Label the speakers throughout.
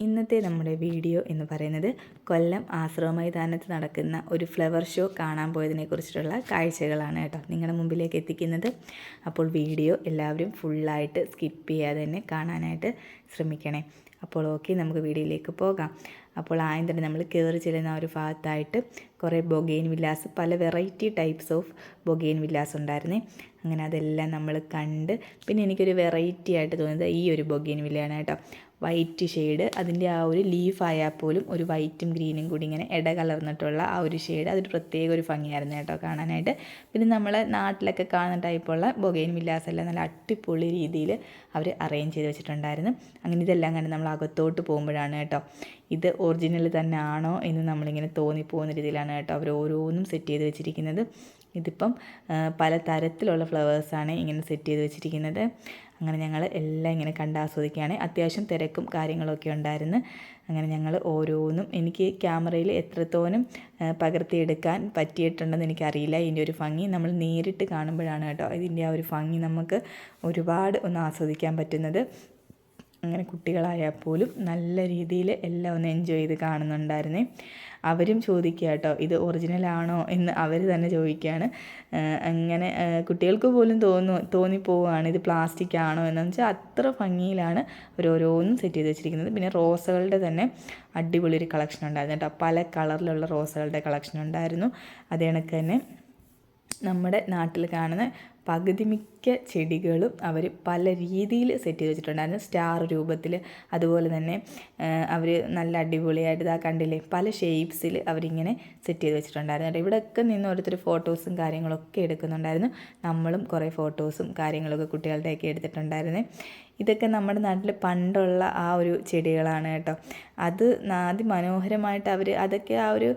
Speaker 1: ഇന്നത്തെ നമ്മുടെ വീഡിയോ എന്ന് പറയുന്നത് കൊല്ലം ആശ്രമ മൈതാനത്ത് നടക്കുന്ന ഒരു ഫ്ലവർ ഷോ കാണാൻ പോയതിനെ കുറിച്ചിട്ടുള്ള കാഴ്ചകളാണ് കേട്ടോ നിങ്ങളുടെ മുമ്പിലേക്ക് എത്തിക്കുന്നത്. അപ്പോൾ വീഡിയോ എല്ലാവരും ഫുള്ളായിട്ട് സ്കിപ്പ് ചെയ്യാതെ തന്നെ കാണാനായിട്ട് ശ്രമിക്കണേ. അപ്പോൾ ഓക്കെ, നമുക്ക് വീഡിയോയിലേക്ക് പോകാം. അപ്പോൾ ആദ്യം തന്നെ നമ്മൾ കയറി ചെല്ലുന്ന ഒരു ഭാഗത്തായിട്ട് കുറേ ബൊഗെയിൻ വില്ലാസ്, പല വെറൈറ്റി ടൈപ്സ് ഓഫ് ബൊഗെയിൻ വില്ലാസ് ഉണ്ടായിരുന്നേ. അങ്ങനെ അതെല്ലാം നമ്മൾ കണ്ട് പിന്നെ എനിക്കൊരു വെറൈറ്റി ആയിട്ട് തോന്നിയത് ഈ ഒരു ബൊഗെയിൻ വില്ലയാണ് കേട്ടോ. വൈറ്റ് ഷെയ്ഡ്, അതിൻ്റെ ആ ഒരു ലീഫായാൽ പോലും ഒരു വൈറ്റും ഗ്രീനും കൂടി ഇങ്ങനെ ഇടകലർന്നിട്ടുള്ള ആ ഒരു ഷെയ്ഡ്, അതൊരു പ്രത്യേക ഒരു ഭംഗിയായിരുന്നു കേട്ടോ കാണാനായിട്ട്. പിന്നെ നമ്മളെ നാട്ടിലൊക്കെ കാണുന്ന ടൈപ്പുള്ള ബൊഗെയിൻ വില്ലാസ് എല്ലാം നല്ല അടിപൊളി രീതിയിൽ അവർ അറേഞ്ച് ചെയ്ത് വെച്ചിട്ടുണ്ടായിരുന്നു. അങ്ങനെ ഇതെല്ലാം കണ്ട് നമ്മൾ അകത്തോട്ട് പോകുമ്പോഴാണ് കേട്ടോ ഇത് ഒറിജിനൽ തന്നെ ആണോ എന്ന് നമ്മളിങ്ങനെ തോന്നിപ്പോകുന്ന രീതിയിലാണ് കേട്ടോ അവർ ഓരോന്നും സെറ്റ് ചെയ്ത് വെച്ചിരിക്കുന്നത്. ഇതിപ്പം പല തരത്തിലുള്ള ഫ്ലവേഴ്സാണ് ഇങ്ങനെ സെറ്റ് ചെയ്ത് വെച്ചിരിക്കുന്നത്. അങ്ങനെ ഞങ്ങൾ എല്ലാം ഇങ്ങനെ കണ്ടാസ്വദിക്കുകയാണ്. അത്യാവശ്യം തിരക്കും കാര്യങ്ങളൊക്കെ ഉണ്ടായിരുന്നു. അങ്ങനെ ഞങ്ങൾ ഓരോന്നും, എനിക്ക് ക്യാമറയിൽ എത്രത്തോനും പകർത്തിയെടുക്കാൻ പറ്റിയിട്ടുണ്ടെന്ന് എനിക്കറിയില്ല. ഇതിൻ്റെ ഒരു ഭംഗി നമ്മൾ നേരിട്ട് കാണുമ്പോഴാണ് കേട്ടോ ഇതിൻ്റെ ആ ഒരു ഭംഗി നമുക്ക് ഒരുപാട് ഒന്ന് ആസ്വദിക്കാൻ പറ്റുന്നത്. അങ്ങനെ കുട്ടികളായാൽ പോലും നല്ല രീതിയിൽ എല്ലാം ഒന്ന് എൻജോയ് ചെയ്ത് കാണുന്നുണ്ടായിരുന്നേ. അവരും ചോദിക്കുക കേട്ടോ ഇത് ഒറിജിനലാണോ എന്ന് അവർ തന്നെ ചോദിക്കുകയാണ്. അങ്ങനെ കുട്ടികൾക്ക് പോലും തോന്നിപ്പോവുകയാണ് ഇത് പ്ലാസ്റ്റിക് ആണോ എന്ന് വെച്ചാൽ അത്ര ഭംഗിയിലാണ് ഓരോന്നും സെറ്റ് ചെയ്ത് വെച്ചിരിക്കുന്നത്. പിന്നെ റോസകളുടെ തന്നെ അടിപൊളി ഒരു കളക്ഷൻ ഉണ്ടായിരുന്നു കേട്ടോ. പല കളറിലുള്ള റോസകളുടെ കളക്ഷൻ ഉണ്ടായിരുന്നു. അതേ കണക്ക് തന്നെ നമ്മുടെ നാട്ടിൽ കാണുന്ന പകുതി മിക്ക ചെടികളും അവർ പല രീതിയിൽ സെറ്റ് ചെയ്ത് വെച്ചിട്ടുണ്ടായിരുന്നു. സ്റ്റാർ രൂപത്തിൽ, അതുപോലെ തന്നെ അവർ നല്ല അടിപൊളിയായിട്ട് ഇതാ കണ്ടില്ലേ പല ഷേപ്സിൽ അവരിങ്ങനെ സെറ്റ് ചെയ്ത് വെച്ചിട്ടുണ്ടായിരുന്നു കേട്ടോ. ഇവിടെയൊക്കെ നിന്ന് ഓരോരുത്തർ ഫോട്ടോസും കാര്യങ്ങളൊക്കെ എടുക്കുന്നുണ്ടായിരുന്നു. നമ്മളും കുറേ ഫോട്ടോസും കാര്യങ്ങളൊക്കെ കുട്ടികളുടെയൊക്കെ എടുത്തിട്ടുണ്ടായിരുന്നു. ഇതൊക്കെ നമ്മുടെ നാട്ടിൽ പണ്ടുള്ള ആ ഒരു ചെടികളാണ് കേട്ടോ. അത് അതിമനോഹരമായിട്ട് അവർ അതൊക്കെ ആ ഒരു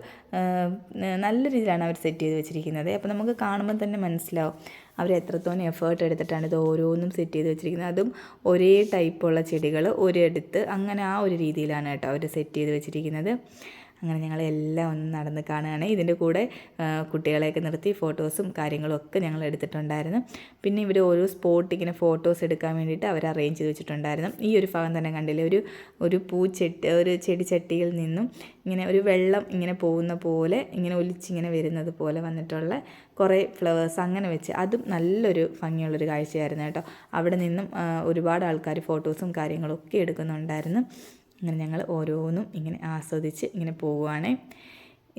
Speaker 1: നല്ല രീതിയിലാണ് അവർ സെറ്റ് ചെയ്ത് വെച്ചിരിക്കുന്നത്. അപ്പോൾ നമുക്ക് കാണുമ്പോൾ തന്നെ മനസ്സിലാവും അവർ എത്രത്തോളം എഫേർട്ട് എടുത്തിട്ടാണ് ഇത് ഓരോന്നും സെറ്റ് ചെയ്ത് വെച്ചിരിക്കുന്നത്. അതും ഒരേ ടൈപ്പുള്ള ചെടികൾ ഒരിടത്ത്, അങ്ങനെ ആ ഒരു രീതിയിലാണ് കേട്ടോ അവർ സെറ്റ് ചെയ്ത് വെച്ചിരിക്കുന്നത്. അങ്ങനെ ഞങ്ങളെല്ലാം ഒന്ന് നടന്ന് കാണുകയാണ്. ഇതിൻ്റെ കൂടെ കുട്ടികളെയൊക്കെ നിർത്തി ഫോട്ടോസും കാര്യങ്ങളും ഒക്കെ ഞങ്ങൾ എടുത്തിട്ടുണ്ടായിരുന്നു. പിന്നെ ഇവർ ഓരോ സ്പോട്ട് ഇങ്ങനെ ഫോട്ടോസ് എടുക്കാൻ വേണ്ടിയിട്ട് അവർ അറേഞ്ച് ചെയ്ത് വെച്ചിട്ടുണ്ടായിരുന്നു. ഈ ഒരു ഭാഗം തന്നെ കണ്ടില്ലേ, ഒരു ഒരു ചെടിച്ചട്ടിയിൽ നിന്നും ഇങ്ങനെ ഒരു വെള്ളം ഇങ്ങനെ പോകുന്ന പോലെ, ഇങ്ങനെ ഒലിച്ചിങ്ങനെ വരുന്നത് പോലെ വന്നിട്ടുള്ള കുറേ ഫ്ലവേഴ്സ് അങ്ങനെ വെച്ച്, അതും നല്ലൊരു ഭംഗിയുള്ളൊരു കാഴ്ചയായിരുന്നു കേട്ടോ. അവിടെ നിന്നും ഒരുപാട് ആൾക്കാർ ഫോട്ടോസും കാര്യങ്ങളും ഒക്കെ എടുക്കുന്നുണ്ടായിരുന്നു. അങ്ങനെ ഞങ്ങൾ ഓരോന്നും ഇങ്ങനെ ആസ്വദിച്ച് ഇങ്ങനെ പോവുകയാണേ.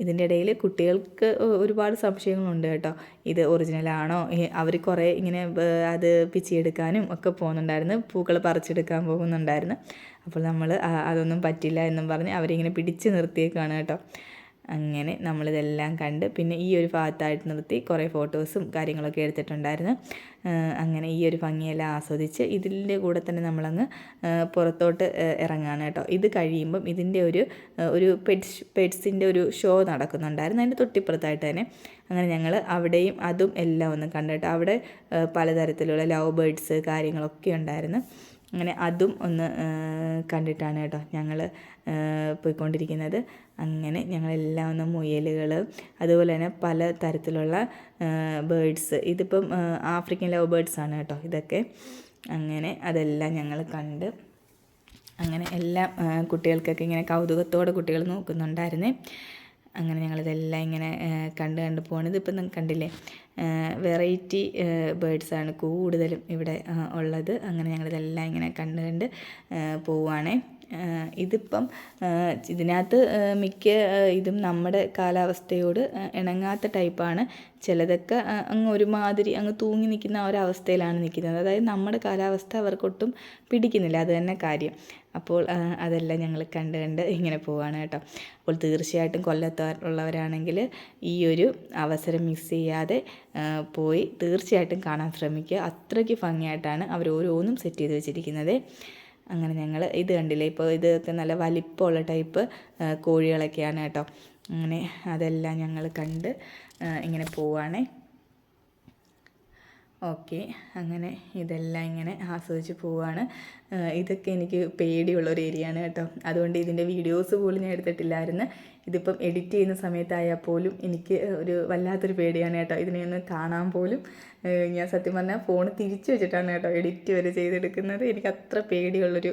Speaker 1: ഇതിൻ്റെ ഇടയിൽ കുട്ടികൾക്ക് ഒരുപാട് സംശയങ്ങളുണ്ട് കേട്ടോ. ഇത് ഒറിജിനലാണോ, അവർ കുറേ ഇങ്ങനെ അത് പിച്ചിയെടുക്കാനും ഒക്കെ പോകുന്നുണ്ടായിരുന്നു, പൂക്കൾ പറിച്ചെടുക്കാൻ പോകുന്നുണ്ടായിരുന്നു. അപ്പോൾ നമ്മൾ അതൊന്നും പറ്റില്ല എന്നും പറഞ്ഞ് അവരിങ്ങനെ പിടിച്ച് നിർത്തിയേക്കാണ് കേട്ടോ. അങ്ങനെ നമ്മളിതെല്ലാം കണ്ട് പിന്നെ ഈ ഒരു ഭാഗത്തായിട്ട് നിർത്തി കുറേ ഫോട്ടോസും കാര്യങ്ങളൊക്കെ എടുത്തിട്ടുണ്ടായിരുന്നു. അങ്ങനെ ഈ ഒരു ഭംഗിയെല്ലാം ആസ്വദിച്ച് ഇതിൻ്റെ കൂടെ തന്നെ നമ്മളങ്ങ് പുറത്തോട്ട് ഇറങ്ങുകയാണ് കേട്ടോ. ഇത് കഴിയുമ്പം ഇതിൻ്റെ ഒരു പെറ്റ്സിൻ്റെ ഒരു ഷോ നടക്കുന്നുണ്ടായിരുന്നു അതിൻ്റെ തൊട്ടിപ്പുറത്തായിട്ട് തന്നെ. അങ്ങനെ ഞങ്ങൾ അവിടെയും അതും എല്ലാം ഒന്ന് കണ്ടു കേട്ടോ. അവിടെ പലതരത്തിലുള്ള ലവ് ബേർഡ്സ് കാര്യങ്ങളൊക്കെ ഉണ്ടായിരുന്നു. അങ്ങനെ അതും ഒന്ന് കണ്ടിട്ടാണ് കേട്ടോ ഞങ്ങൾ പോയിക്കൊണ്ടിരിക്കുന്നത്. അങ്ങനെ ഞങ്ങളെല്ലാം ഒന്ന് മുയലുകൾ, അതുപോലെ തന്നെ പല തരത്തിലുള്ള ബേർഡ്സ്, ഇതിപ്പം ആഫ്രിക്കൻ ലവ് ബേർഡ്സാണ് കേട്ടോ ഇതൊക്കെ. അങ്ങനെ അതെല്ലാം ഞങ്ങൾ കണ്ട് അങ്ങനെ എല്ലാം കുട്ടികൾക്കൊക്കെ ഇങ്ങനെ കൗതുകത്തോടെ കുട്ടികൾ നോക്കുന്നുണ്ടായിരുന്നേ. അങ്ങനെ ഞങ്ങളിതെല്ലാം ഇങ്ങനെ കണ്ട് പോകണത്. ഇപ്പം നിങ്ങൾക്ക് കണ്ടില്ലേ വെറൈറ്റി ബേർഡ്സാണ് കൂടുതലും ഇവിടെ ഉള്ളത്. അങ്ങനെ ഞങ്ങളിതെല്ലാം ഇങ്ങനെ കണ്ട് പോവുകയാണേ. ഇതിപ്പം ഇതിനകത്ത് മിക്ക ഇതും നമ്മുടെ കാലാവസ്ഥയോട് ഇണങ്ങാത്ത ടൈപ്പാണ്. ചിലതൊക്കെ അങ്ങ് ഒരുമാതിരി അങ്ങ് തൂങ്ങി നിൽക്കുന്ന ആ ഒരവസ്ഥയിലാണ് നിൽക്കുന്നത്. അതായത് നമ്മുടെ കാലാവസ്ഥ അവർക്കൊട്ടും പിടിക്കുന്നില്ല, അത് തന്നെ കാര്യം. അപ്പോൾ അതെല്ലാം ഞങ്ങൾ കണ്ട് ഇങ്ങനെ പോവുകയാണ് കേട്ടോ. അപ്പോൾ തീർച്ചയായിട്ടും കൊല്ലത്തുള്ളവരാണെങ്കിൽ ഈ ഒരു അവസരം മിസ് ചെയ്യാതെ പോയി തീർച്ചയായിട്ടും കാണാൻ ശ്രമിക്കുക. അത്രയ്ക്ക് ഭംഗിയായിട്ടാണ് അവർ ഓരോന്നും സെറ്റ് ചെയ്ത് വെച്ചിരിക്കുന്നത്. അങ്ങനെ ഞങ്ങൾ ഇത് കണ്ടില്ലേ, ഇപ്പോൾ ഇതൊക്കെ നല്ല വലിപ്പമുള്ള ടൈപ്പ് കോഴികളൊക്കെയാണ് കേട്ടോ. അങ്ങനെ അതെല്ലാം ഞങ്ങൾ കണ്ട് ഇങ്ങനെ പോവുകയാണേ. ഓക്കെ, അങ്ങനെ ഇതെല്ലാം ഇങ്ങനെ ആസ്വദിച്ച് പോവുകയാണ്. ഇതൊക്കെ എനിക്ക് പേടിയുള്ളൊരു ഏരിയയാണ് കേട്ടോ. അതുകൊണ്ട് ഇതിൻ്റെ വീഡിയോസ് പോലും ഞാൻ എടുത്തിട്ടില്ലായിരുന്നു. ഇതിപ്പം എഡിറ്റ് ചെയ്യുന്ന സമയത്തായാൽ പോലും എനിക്ക് ഒരു വല്ലാത്തൊരു പേടിയാണ് കേട്ടോ. ഇതിനെ ഒന്ന് കാണാൻ പോലും ഞാൻ സത്യം പറഞ്ഞാൽ ഫോൺ തിരിച്ചു വെച്ചിട്ടാണ് കേട്ടോ എഡിറ്റ് വരെ ചെയ്തെടുക്കുന്നത്. എനിക്ക് അത്ര പേടിയുള്ളൊരു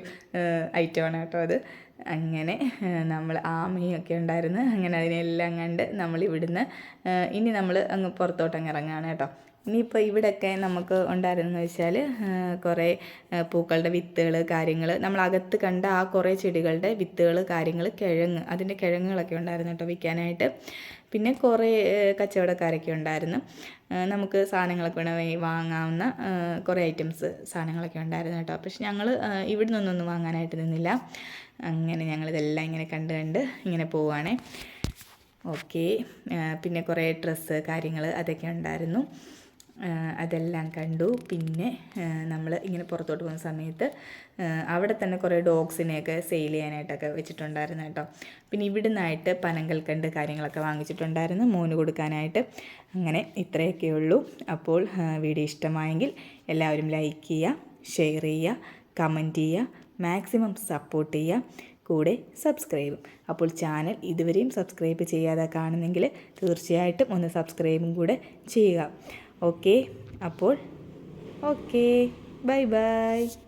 Speaker 1: ഐറ്റമാണ് കേട്ടോ അത്. അങ്ങനെ നമ്മൾ ആമയൊക്കെ ഉണ്ടായിരുന്നു. അങ്ങനെ അതിനെല്ലാം കണ്ട് നമ്മൾ ഇവിടുന്ന് ഇനി നമ്മൾ അങ്ങ് പുറത്തോട്ടങ്ങ് ഇറങ്ങുകയാണ് കേട്ടോ. ഇനിയിപ്പോൾ ഇവിടെയൊക്കെ നമുക്ക് ഉണ്ടായിരുന്നെന്ന് വെച്ചാൽ കുറേ പൂക്കളുടെ വിത്തുകൾ കാര്യങ്ങൾ നമ്മളകത്ത് കണ്ട ആ കുറേ ചെടികളുടെ വിത്തുകൾ കാര്യങ്ങൾ അതിൻ്റെ കിഴങ്ങുകളൊക്കെ ഉണ്ടായിരുന്നു കേട്ടോ വിൽക്കാനായിട്ട്. പിന്നെ കുറേ കച്ചവടക്കാരൊക്കെ ഉണ്ടായിരുന്നു. നമുക്ക് സാധനങ്ങളൊക്കെ വേണമെങ്കിൽ വാങ്ങാവുന്ന കുറേ ഐറ്റംസ് സാധനങ്ങളൊക്കെ ഉണ്ടായിരുന്നു കേട്ടോ. പക്ഷെ ഞങ്ങൾ ഇവിടെ നിന്നൊന്നും വാങ്ങാനായിട്ട് നിന്നില്ല. അങ്ങനെ ഞങ്ങളിതെല്ലാം ഇങ്ങനെ കണ്ട് ഇങ്ങനെ പോവുകയാണേ. ഓക്കെ. പിന്നെ കുറേ ഡ്രസ്സ് കാര്യങ്ങൾ അതൊക്കെ ഉണ്ടായിരുന്നു. അതെല്ലാം കണ്ടു. പിന്നെ നമ്മൾ ഇങ്ങനെ പുറത്തോട്ട് പോകുന്ന സമയത്ത് അവിടെ തന്നെ കുറേ ഡോഗ്സിനെയൊക്കെ സെയിൽ ചെയ്യാനായിട്ടൊക്കെ വെച്ചിട്ടുണ്ടായിരുന്നു കേട്ടോ. പിന്നെ ഇവിടെ നിന്നായിട്ട് പനങ്കൽക്കണ്ട് കാര്യങ്ങളൊക്കെ വാങ്ങിച്ചിട്ടുണ്ടായിരുന്നു മോന് കൊടുക്കാനായിട്ട്. അങ്ങനെ ഇത്രയൊക്കെ ഉള്ളൂ. അപ്പോൾ വീഡിയോ ഇഷ്ടമായെങ്കിൽ എല്ലാവരും ലൈക്ക് ചെയ്യുക, ഷെയർ ചെയ്യുക, കമൻറ്റ് ചെയ്യുക, മാക്സിമം സപ്പോർട്ട് ചെയ്യുക, കൂടെ സബ്സ്ക്രൈബും. അപ്പോൾ ചാനൽ ഇതുവരെയും സബ്സ്ക്രൈബ് ചെയ്യാതെ കാണുന്നെങ്കിൽ തീർച്ചയായിട്ടും ഒന്ന് സബ്സ്ക്രൈബും കൂടെ ചെയ്യുക. ഓക്കെ. അപ്പോൾ ഓക്കെ, ബൈ ബൈ.